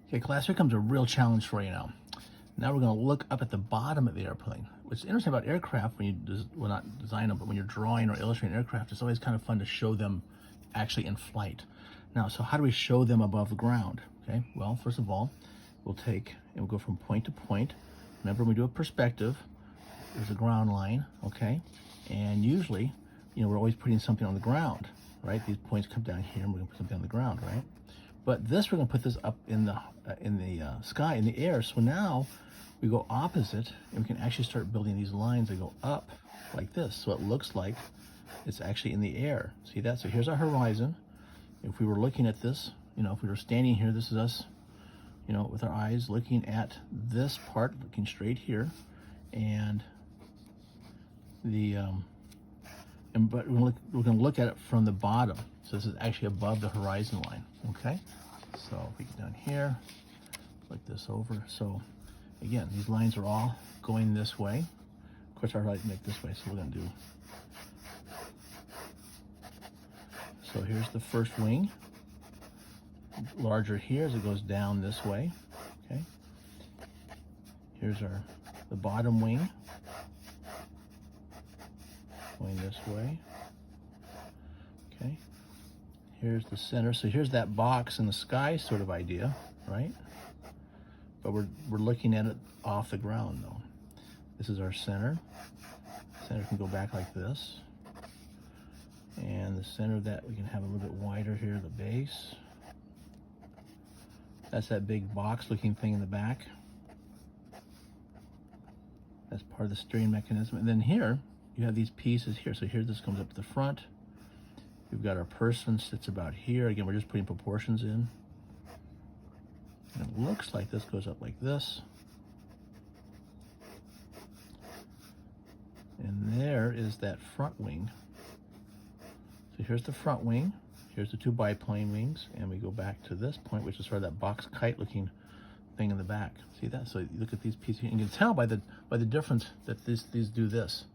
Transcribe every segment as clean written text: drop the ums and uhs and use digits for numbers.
Okay, class, here comes a real challenge for you now. Now we're going to look up at the bottom of the airplane. What's interesting about aircraft, when you, well, not design them, but when you're drawing or illustrating aircraft, it's always kind of fun to show them actually in flight. Now, so how do we show them above the ground? Okay, well, first of all, we'll take and we'll go from point to point. Remember, when we do a perspective, there's a ground line, okay? And usually, you know, we're always putting something on the ground, right? These points come down here, and we're gonna put something on the ground, right? But this, we're gonna put this up in the sky, in the air. So now we go opposite, and we can actually start building these lines that go up like this. So it looks like it's actually in the air. See that? So here's our horizon. If we were looking at this, you know, if we were standing here, this is us, you know, with our eyes looking at this part, looking straight here, and but we're going to look at it from the bottom. So this is actually above the horizon line. Okay. So if we get down here, look this over. So again, these lines are all going this way. Of course, I like to make this way. So we're going to do. So here's the first wing. Larger here as it goes down this way. Okay. Here's the bottom wing. Going this way. Okay. Here's the center. So here's that box in the sky sort of idea, right? But we're looking at it off the ground though. This is our center. Center can go back like this. And the center of that we can have a little bit wider here, the base. That's that big box looking thing in the back. That's part of the steering mechanism. And then here, you have these pieces here. So here this comes up to the front. We've got our person sits about here. Again, we're just putting proportions in. And it looks like this goes up like this. And there is that front wing. So here's the front wing. Here's the two biplane wings. And we go back to this point, which is sort of that box kite looking thing in the back. See that? So you look at these pieces. You can tell by the difference that these do this.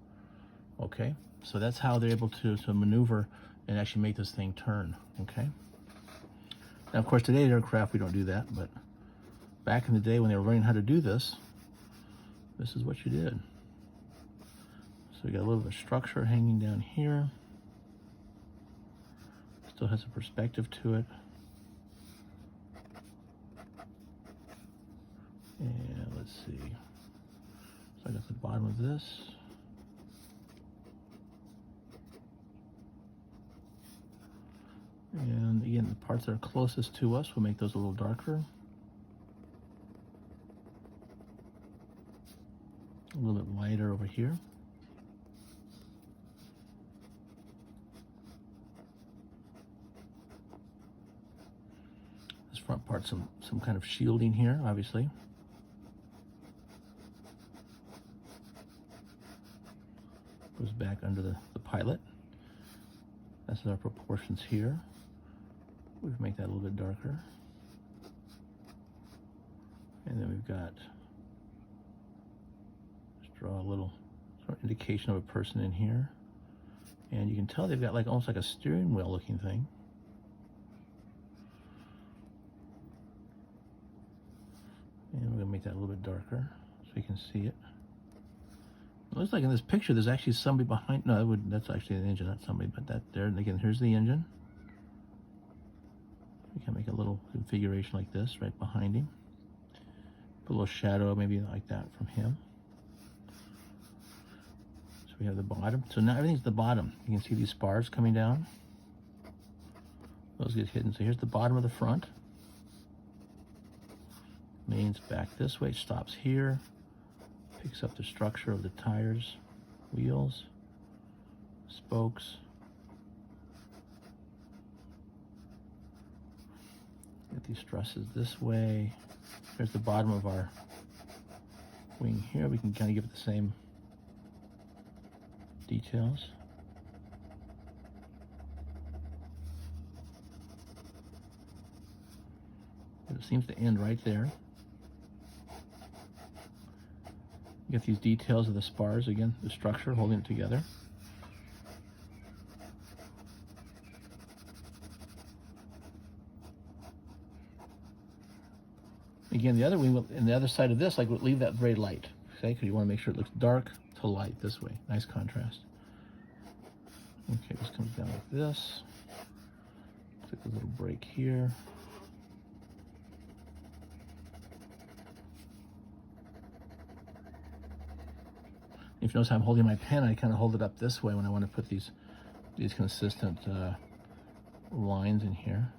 Okay, so that's how they're able to maneuver and actually make this thing turn. Okay. Now, of course, today's aircraft we don't do that, but back in the day when they were learning how to do this, this is what you did. So we got a little bit of structure hanging down here. Still has a perspective to it. And let's see. So I got the bottom of this. And again, the parts that are closest to us, we'll make those a little darker. A little bit lighter over here. This front part, some kind of shielding here, obviously. Goes back under the pilot. This is our proportions here. We can make that a little bit darker. And then we've got, just draw a little sort of indication of a person in here. And you can tell they've got like almost like a steering wheel looking thing. And we're gonna make that a little bit darker so you can see it. It looks like in this picture there's actually somebody behind. No, that's actually an engine, not somebody, but that there. And again, here's the engine. We can make a little configuration like this right behind him. Put a little shadow maybe like that from him. So we have the bottom. So now everything's the bottom. You can see these spars coming down. Those get hidden. So here's the bottom of the front. Mains back this way, stops here. Picks up the structure of the tires, wheels, spokes. Get these trusses this way. Here's the bottom of our wing here. We can kind of give it the same details. But it seems to end right there. You get these details of the spars, again, the structure holding it together. Again, the other wing, and the other side of this, like, would leave that very light, okay? Because you want to make sure it looks dark to light this way. Nice contrast. Okay, this comes down like this. Take a little break here. If you notice, I'm holding my pen, I kind of hold it up this way when I want to put these consistent lines in here.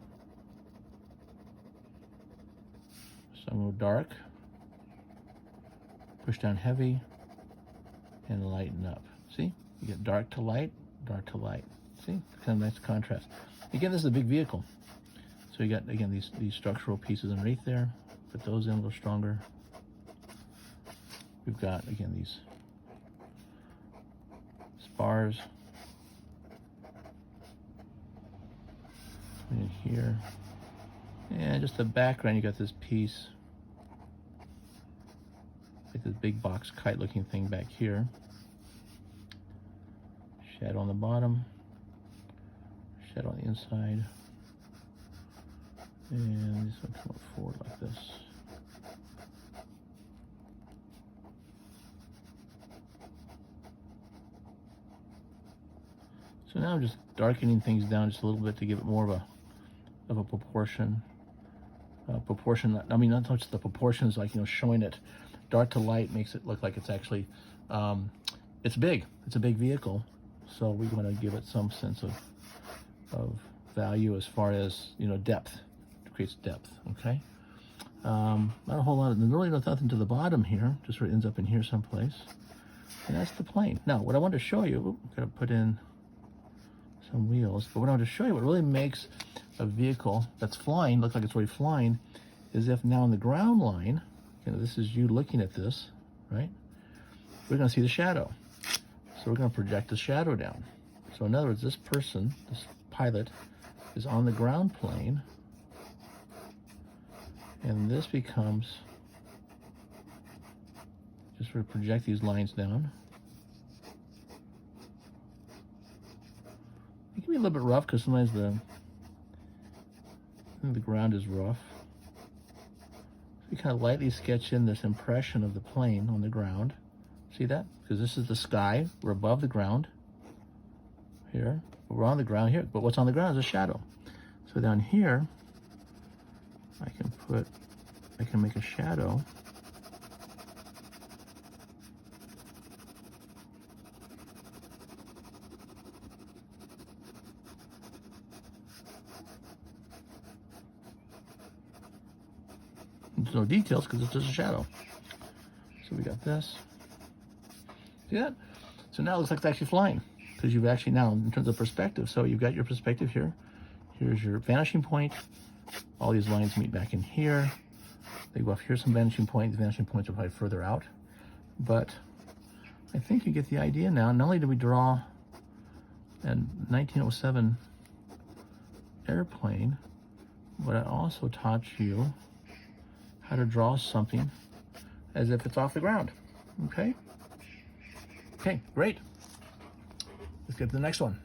So I'm going to go dark, push down heavy, and lighten up. See? You get dark to light, dark to light. See? Kind of nice contrast. Again, this is a big vehicle. So you got, again, these structural pieces underneath there. Put those in a little stronger. We've got, again, these spars in here. And just the background, you got this piece, like this big box kite looking thing back here. Shadow on the bottom, shadow on the inside. And this one come up forward like this. So now I'm just darkening things down just a little bit to give it more of a proportion. I mean, not just the proportions, like, you know, showing it dark to light makes it look like it's actually, it's big. It's a big vehicle. So we want to give it some sense of value as far as, you know, depth. It creates depth, okay? Not a whole lot, there's really nothing to the bottom here, just sort of ends up in here someplace. And that's the plane. Now, what I want to show you, gotta put in some wheels, but what I want to show you, what really makes a vehicle that's flying look like it's really flying, is if now on the ground line, you know, this is you looking at this, right? We're going to see the shadow. So we're going to project the shadow down. So in other words, this person, this pilot, is on the ground plane, and this becomes, just sort of project these lines down. It can be a little bit rough because sometimes the ground is rough. So you kind of lightly sketch in this impression of the plane on the ground. See that? Because this is the sky. We're above the ground here. We're on the ground here. But what's on the ground is a shadow. So down here, I can make a shadow. There's no details because it's just a shadow. So we got this. See that? So now it looks like it's actually flying because you've actually now, in terms of perspective, so you've got your perspective here. Here's your vanishing point. All these lines meet back in here. They go off here, some vanishing points. The vanishing points are probably further out. But I think you get the idea now. Not only did we draw a 1907 airplane, but I also taught you how to draw something as if it's off the ground. Okay? Okay, great. Let's get to the next one.